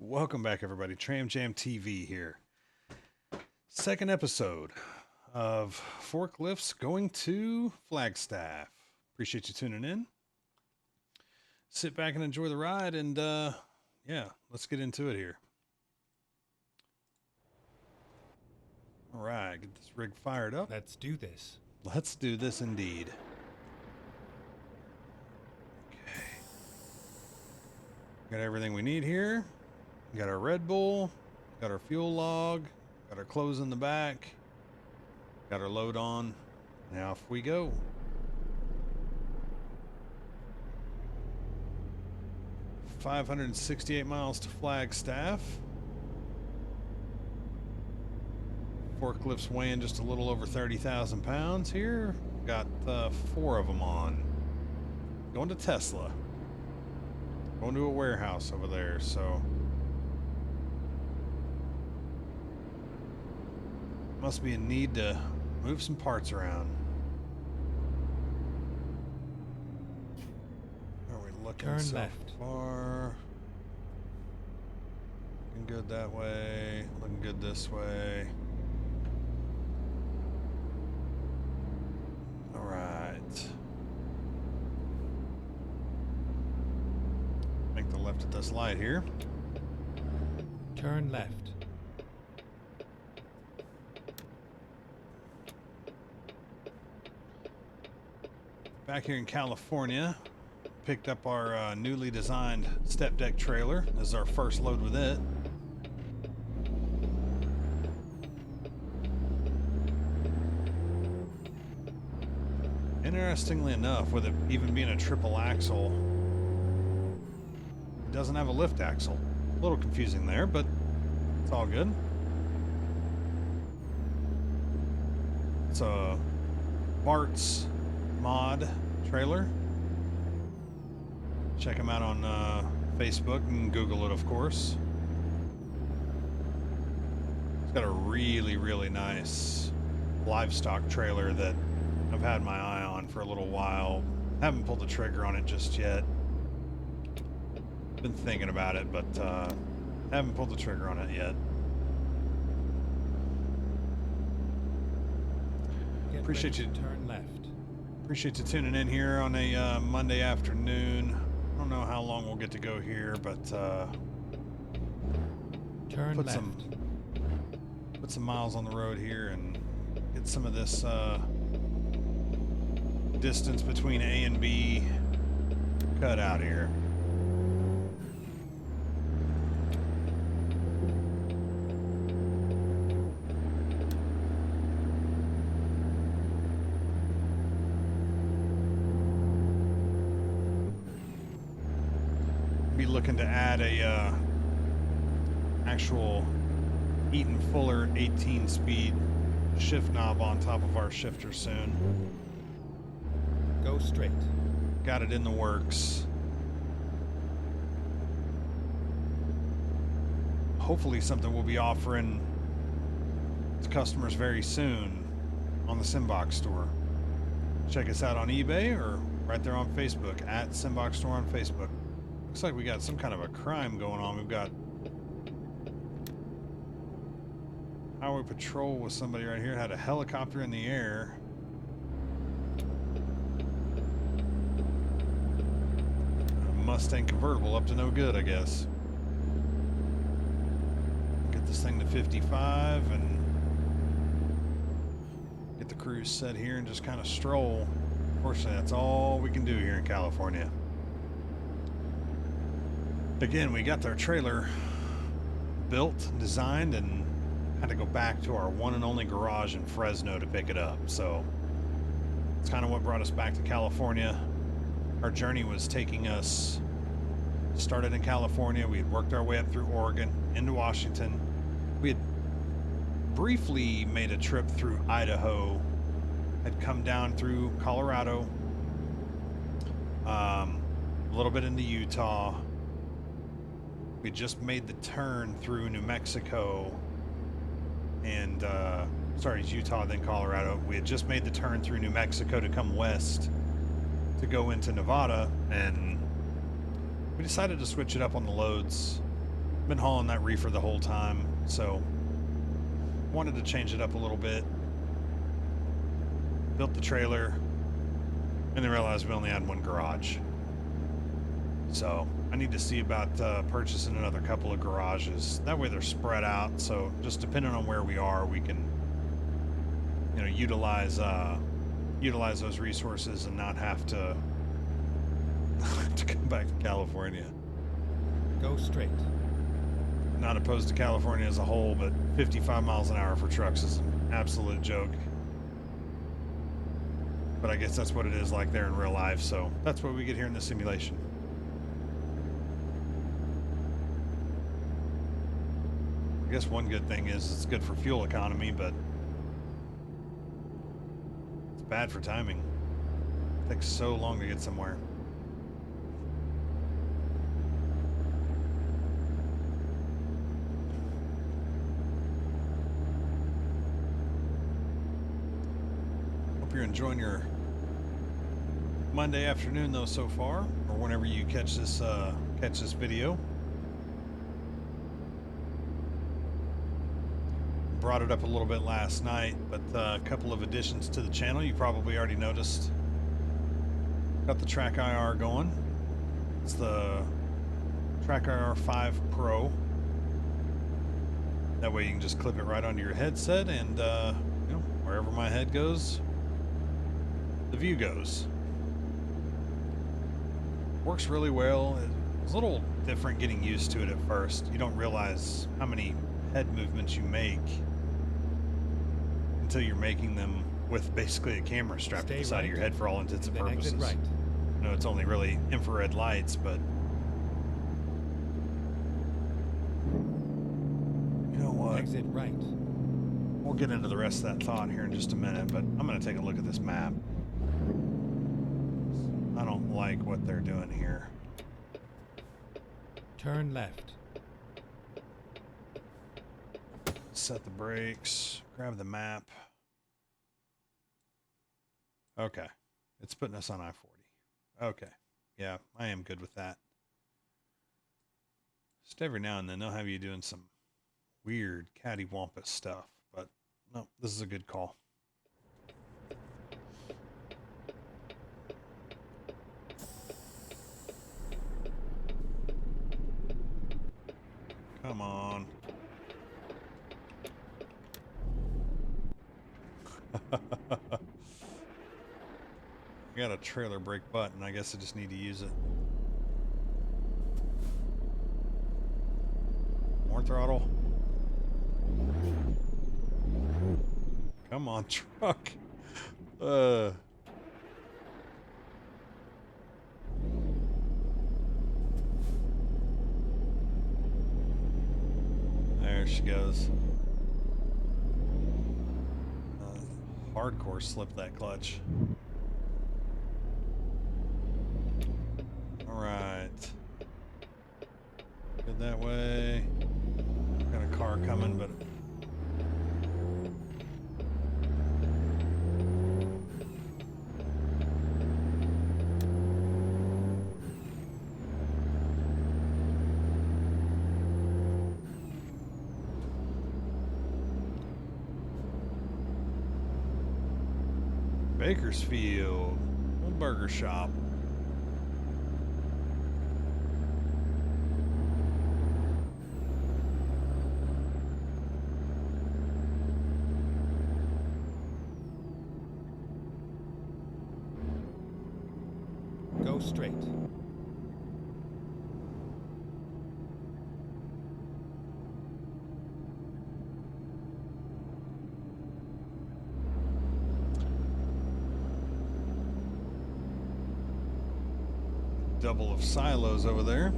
Welcome back, everybody. Tram Jam TV here. Second episode of forklifts going to Flagstaff. Appreciate you tuning in. Sit back and enjoy the ride, and yeah, let's get into it here. All right, get this rig fired up. Let's do this. Let's do this indeed. Okay. Got everything we need here. Got our Red Bull, got our fuel log, got our clothes in the back, got our load on. Now off we go. $568 miles to Flagstaff. Forklifts weighing just a little over 30,000 pounds here. Got 4 of them on. Going to Tesla. Going to a warehouse over there, so... must be a need to move some parts around. Are we looking Turn so left. far? Looking good that way. Looking good this way. All right. Make the left at this light here. Turn left. Back here in California, picked up our newly designed step deck trailer. This is our first load with it. Interestingly enough, with it even being a triple axle, it doesn't have a lift axle. A little confusing there, but it's all good. It's a Bart's mod trailer. Check them out on Facebook and Google it, of course. It's got a really nice livestock trailer that I've had my eye on for a little while. Haven't pulled the trigger on it just yet. Been thinking about it, but haven't pulled the trigger on it yet. Appreciate you. Turn left. Appreciate you tuning in here on a Monday afternoon. I don't know how long we'll get to go here, but Turn put left. some miles on the road here and get some of this distance between A and B cut out here. Looking to add a actual Eaton Fuller 18-speed shift knob on top of our shifter soon. Go straight. Got it in the works. Hopefully something we'll be offering to customers very soon on the Simbox store. Check us out on eBay or right there on Facebook at Simbox store on Facebook. Looks like we got some kind of a crime going on. We've got highway patrol with somebody right here. Had a helicopter in the air. A Mustang convertible up to no good, I guess. Get this thing to 55 and get the cruise set here and just kind of stroll. Fortunately, that's all we can do here in California. Again, we got our trailer built, designed, and had to go back to our one and only garage in Fresno to pick it up. So it's kind of what brought us back to California. Our journey was taking us, started in California. We had worked our way up through Oregon, into Washington. We had briefly made a trip through Idaho, had come down through Colorado, a little bit into Utah. We just made the turn through New Mexico and, sorry, Utah, then Colorado. We had just made the turn through New Mexico to come west to go into Nevada, and we decided to switch it up on the loads. Been hauling that reefer the whole time, so wanted to change it up a little bit. Built the trailer, and then realized we only had one garage. So I need to see about purchasing another couple of garages. That way they're spread out, so just depending on where we are, we can, you know, utilize those resources and not have to to come back to California. Go straight. Not opposed to California as a whole, but 55 miles an hour for trucks is an absolute joke. But I guess that's what it is like there in real life, so that's what we get here in the simulation. I guess one good thing is it's good for fuel economy, but it's bad for timing. It takes so long to get somewhere. Hope you're enjoying your Monday afternoon though so far, or whenever you catch this video. Brought it up a little bit last night, but a couple of additions to the channel you probably already noticed. Got the Track IR going. It's the Track IR 5 Pro. That way you can just clip it right onto your headset, and you know, wherever my head goes, the view goes. Works really well. It's a little different getting used to it at first. You don't realize how many head movements you make until you're making them with basically a camera strapped to the side of your head for all intents and purposes. Exit right. I know it's only really infrared lights, but you know what? Exit right. We'll get into the rest of that thought here in just a minute, but I'm going to take a look at this map. I don't like what they're doing here. Turn left. Set the brakes, grab the map. Okay. It's putting us on I-40. Okay. Yeah, I am good with that. Just every now and then they'll have you doing some weird cattywampus stuff, but no, this is a good call. Come on. I got a trailer brake button. I guess I just need to use it. More throttle. Come on, truck. There she goes. Hardcore slip that clutch. Alright. Good that way. Got a car coming, but Bakersfield, old burger shop. Go straight. Double of silos over there.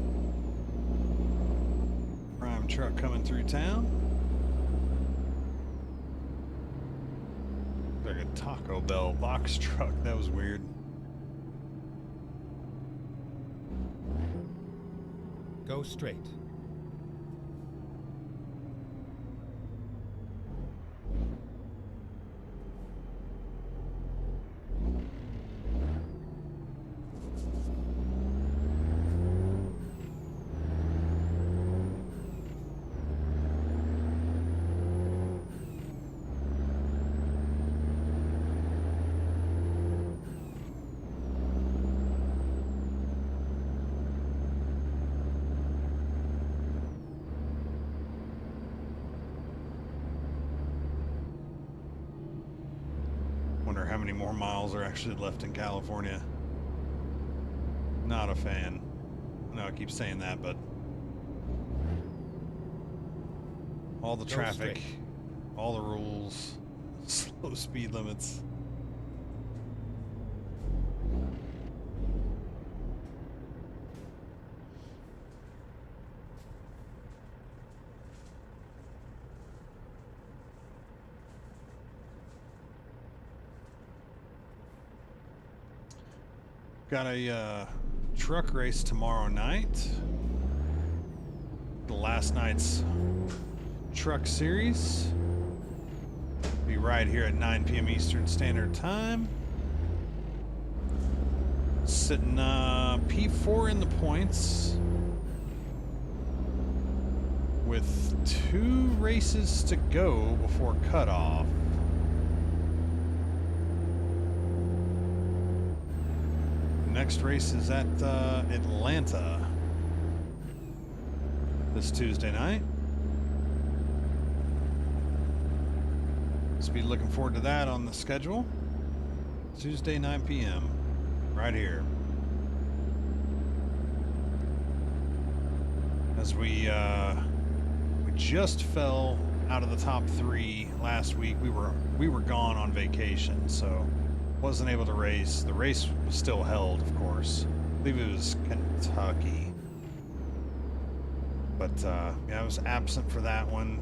Prime truck coming through town. Like a Taco Bell box truck. That was weird. Go straight. wonder how many more miles are actually left in California. Not a fan. I know I keep saying that, but all the Go traffic, straight. all the rules, slow speed limits. Got a truck race tomorrow night. The last night's truck series. Be right here at 9 p.m. Eastern Standard Time. Sitting P4 in the points with 2 races to go before cutoff. Next race is at Atlanta this Tuesday night. So be looking forward to that on the schedule. Tuesday, 9 p.m. right here. As we just fell out of the top 3 last week. We were gone on vacation, so wasn't able to race. The race was still held, of course. I believe it was Kentucky. But yeah, I was absent for that one.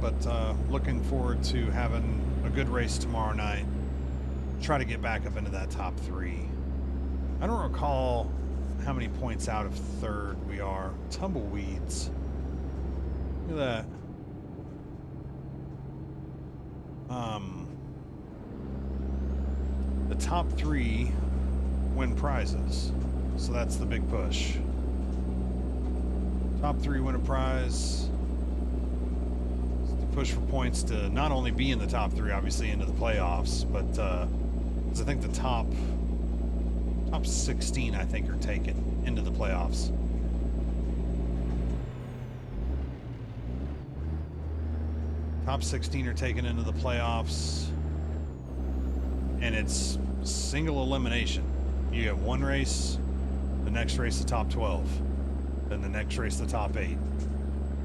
But looking forward to having a good race tomorrow night. Try to get back up into that top 3. I don't recall how many points out of 3rd we are. Tumbleweeds. Look at that. The top 3 win prizes. So that's the big push. Top 3 win a prize. Push for points to not only be in the top 3, obviously into the playoffs, but I think the top 16, I think, are taken into the playoffs. Top 16 are taken into the playoffs, and it's single elimination. You get one race, the next race the top 12, then the next race the top 8.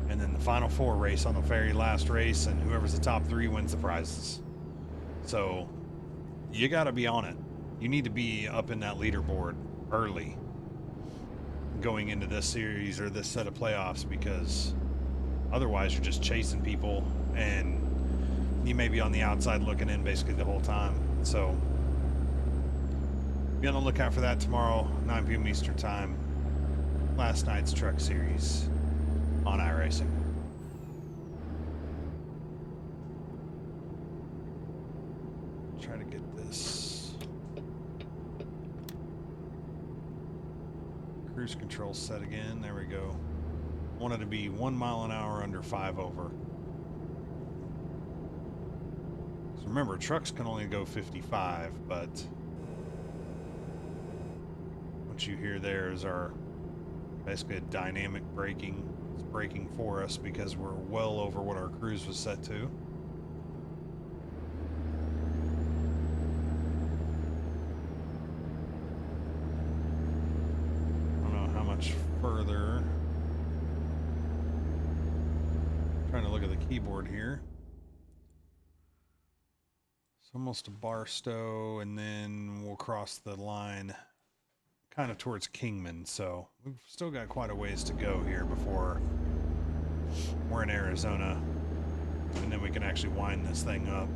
And then the final 4 race on the very last race, and whoever's the top 3 wins the prizes. So you got to be on it. You need to be up in that leaderboard early going into this series or this set of playoffs, because otherwise you're just chasing people and you may be on the outside looking in basically the whole time. So be on the lookout for that tomorrow, 9 p.m. Eastern Time. Last night's truck series on iRacing. Try to get this cruise control set again. There we go. Wanted to be 1 mile an hour under 5 over. So remember, trucks can only go 55, but what you hear there is our basically a dynamic braking. It's braking for us because we're well over what our cruise was set to. I don't know how much further. Trying to look at the keyboard here. It's almost to Barstow, and then we'll cross the line kind of towards Kingman, so we've still got quite a ways to go here before we're in Arizona, and then we can actually wind this thing up.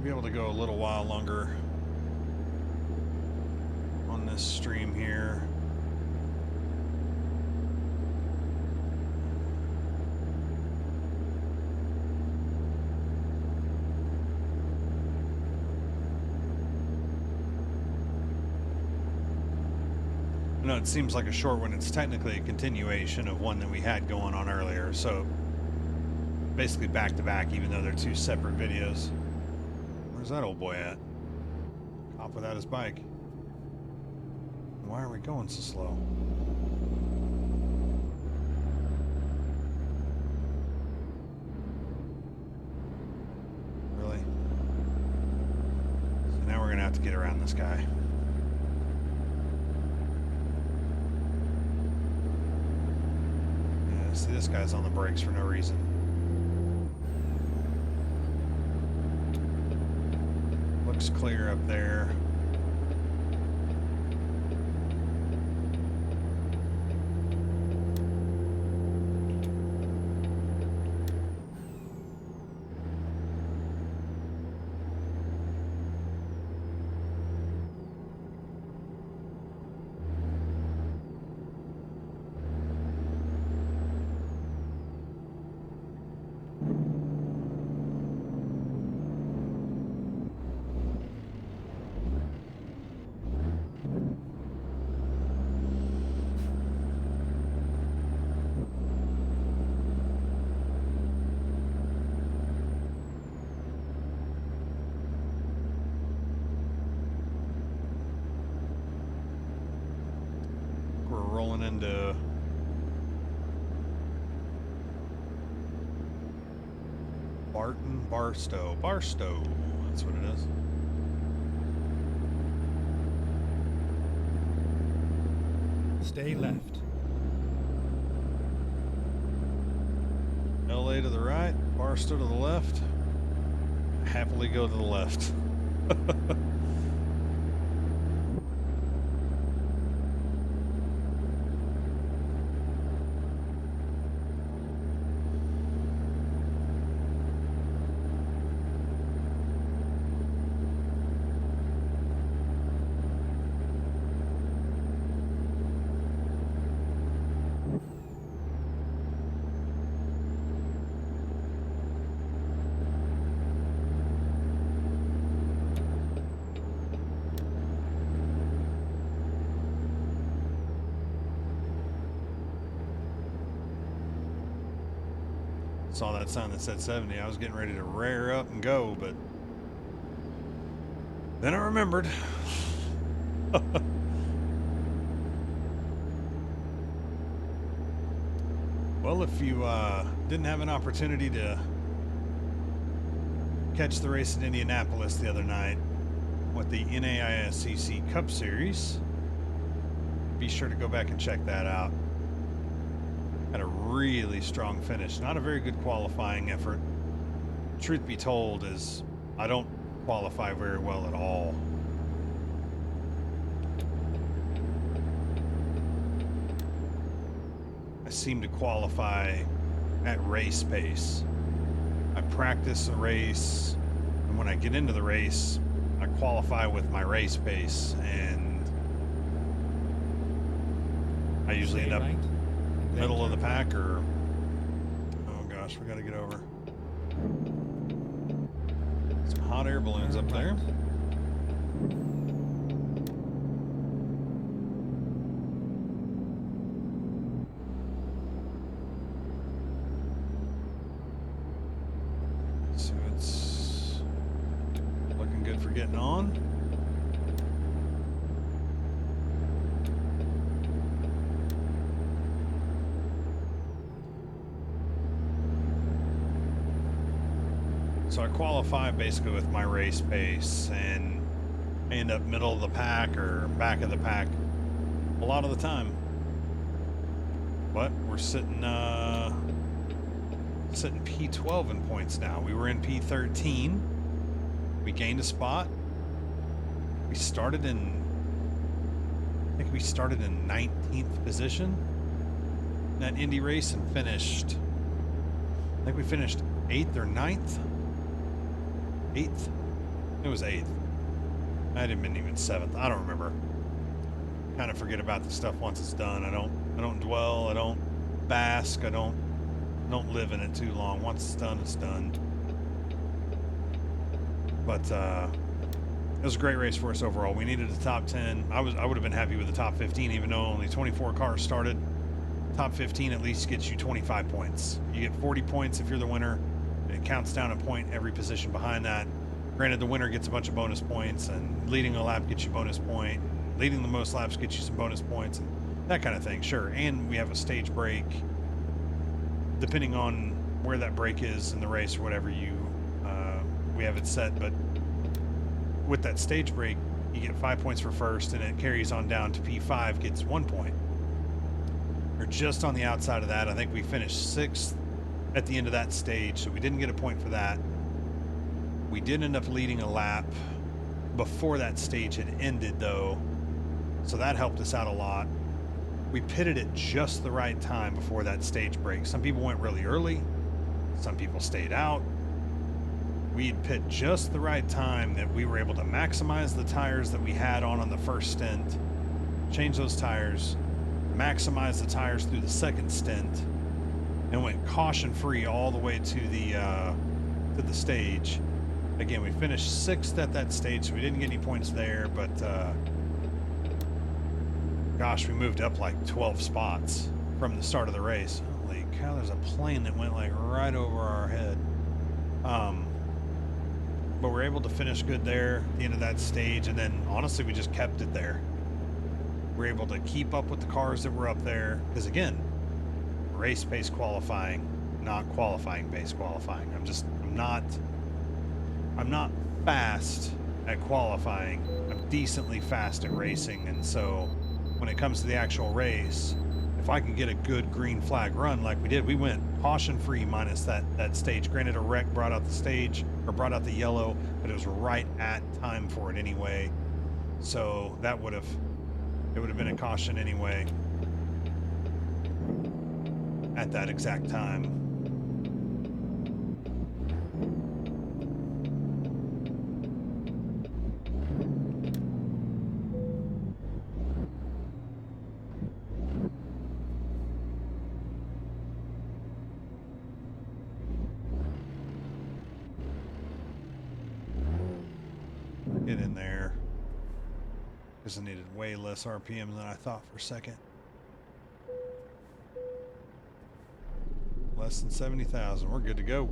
Be able to go a little while longer on this stream here. know it seems like a short one. It's technically a continuation of one that we had going on earlier. So basically back to back, even though they're two separate videos. Where's that old boy at? Cop without his bike. Why are we going so slow? Really? So now we're gonna have to get around this guy. Yeah, see, this guy's on the brakes for no reason. Looks clear up there. Rolling into Barstow. That's what it is. Stay left. LA to the right, Barstow to the left. Happily go to the left. Saw that sign that said 70. I was getting ready to rear up and go, but then I remembered. Well, if you didn't have an opportunity to catch the race in Indianapolis the other night with the NAISCC Cup Series, be sure to go back and check that out. Had a really strong finish. Not a very good qualifying effort. Truth be told is I don't qualify very well at all. I seem to qualify at race pace. I practice a race, and when I get into the race, I qualify with my race pace, and I usually end up Right. middle of the pack, or oh gosh, we got to get over some hot air balloons up there. So it's looking good for getting on. So I qualify basically with my race pace, and I end up middle of the pack or back of the pack a lot of the time. But we're sitting P12 in points now. We were in P13. We gained a spot. I think we started in 19th position in that Indy race and finished, I think we finished 8th or 9th. 8th? It was 8th. Might have been even 7th. I don't remember. Kind of forget about the stuff once it's done. I don't dwell. I don't bask. I don't live in it too long. Once it's done, it's done. But It was a great race for us overall. We needed the top 10. I would have been happy with the top 15, even though only 24 cars started. Top 15 at least gets you 25 points. You get 40 points if you're the winner. It counts down a point every position behind that. Granted, the winner gets a bunch of bonus points, and leading a lap gets you bonus point. Leading the most laps gets you some bonus points, and that kind of thing. Sure, and we have a stage break, depending on where that break is in the race or whatever we have it set. But with that stage break, you get 5 points for first, and it carries on down to P5 gets 1 point. We're just on the outside of that. I think we finished 6th at the end of that stage, so we didn't get a point for that. We did end up leading a lap before that stage had ended, though, so that helped us out a lot. We pitted at just the right time before that stage break. Some people went really early. Some people stayed out. We'd pit just the right time that we were able to maximize the tires that we had on the first stint, change those tires, maximize the tires through the second stint, and went caution free all the way to the stage. Again, we finished 6th at that stage, so we didn't get any points there, but gosh, we moved up like 12 spots from the start of the race. Holy cow, there's a plane that went like right over our head. But we're able to finish good there at the end of that stage, and then honestly we just kept it there. We're able to keep up with the cars that were up there, because again, race pace qualifying, not qualifying based qualifying. I'm not fast at qualifying. I'm decently fast at racing, and so when it comes to the actual race, if I can get a good green flag run like we did, we went caution free minus that stage. Granted, a wreck brought out the stage, or brought out the yellow, but it was right at time for it anyway, so it would have been a caution anyway at that exact time. Get in there, because I needed way less RPM than I thought for a second. Less than 70,000. We're good to go.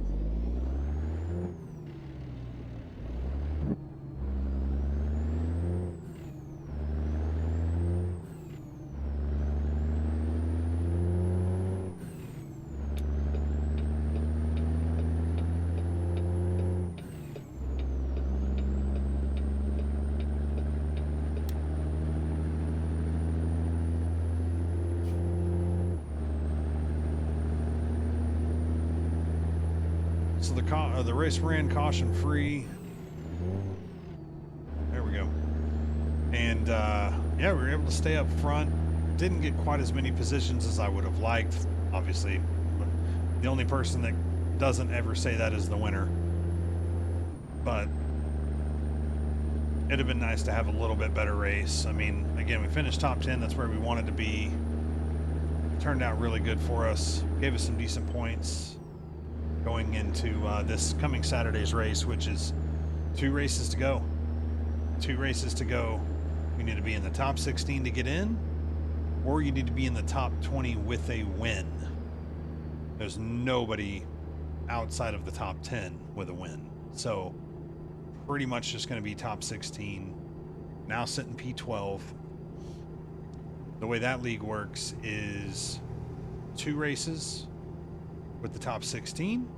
So the race ran caution free. There we go. And yeah, we were able to stay up front. Didn't get quite as many positions as I would have liked, obviously. But the only person that doesn't ever say that is the winner. But it'd have been nice to have a little bit better race. I mean, again, we finished top 10. That's where we wanted to be. It turned out really good for us. Gave us some decent points going into this coming Saturday's race, which is 2 races to go. 2 races to go. You need to be in the top 16 to get in, or you need to be in the top 20 with a win. There's nobody outside of the top 10 with a win. So pretty much just going to be top 16. Now sitting P12. The way that league works is 2 races with the top 16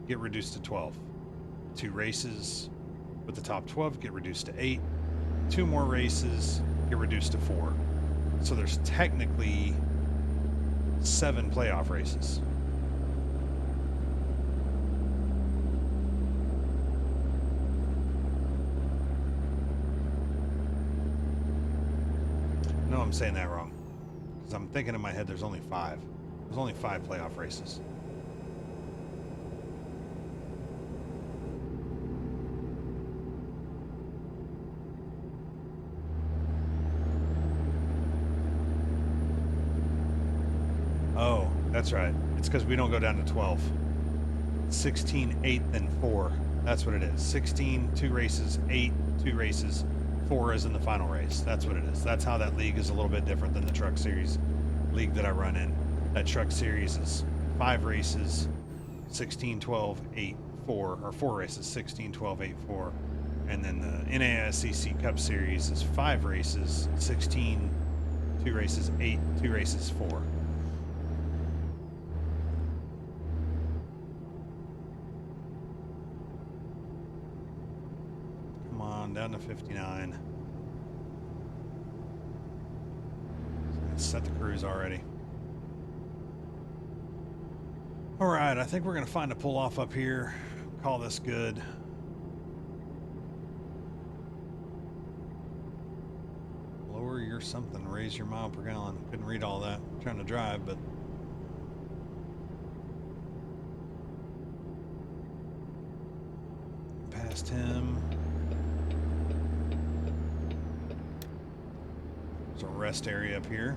get reduced to 12. 2 races with the top 12 get reduced to 8. 2 more races get reduced to 4. So there's technically 7 playoff races. No, I'm saying that wrong, because I'm thinking in my head there's only 5. There's only 5 playoff races. Oh, that's right. It's because we don't go down to 12. 16, 8, and 4. That's what it is. 16, 2 races, 8, 2 races, 4 is in the final race. That's what it is. That's how that league is a little bit different than the truck series league that I run in. That truck series is 5 races, 16, 12, 8, 4, or 4 races, 16, 12, 8, 4. And then the NASCC Cup Series is 5 races, 16, 2 races, 8, 2 races, 4. Come on, down to 59. Set the cruise already. All right, I think we're going to find a pull off up here. Call this good. Lower your something, raise your mile per gallon. Couldn't read all that. I'm trying to drive, but past him. There's a rest area up here.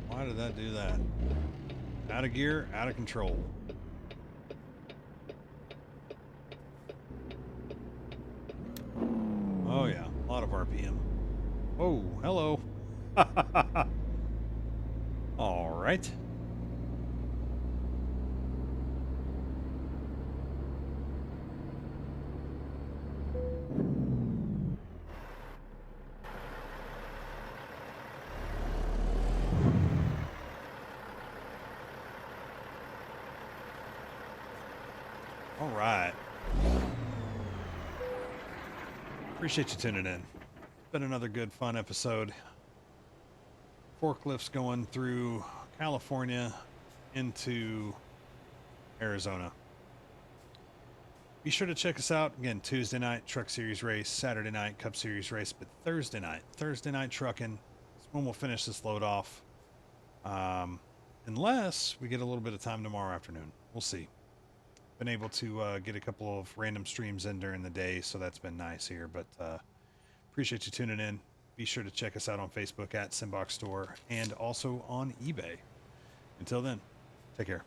Why did that do that? Out of gear, out of control. Oh yeah, a lot of RPM. Oh, hello. All right. All right. Appreciate you tuning in. Been another good, fun episode. Forklifts going through California into Arizona. Be sure to check us out. Again, Tuesday night, Truck Series race. Saturday night, Cup Series race. But Thursday night trucking is when we'll finish this load off. Unless we get a little bit of time tomorrow afternoon. We'll see. Been able to get a couple of random streams in during the day, so that's been nice here. But appreciate you tuning in. Be sure to check us out on Facebook at Simbox Store and also on eBay. Until then, take care.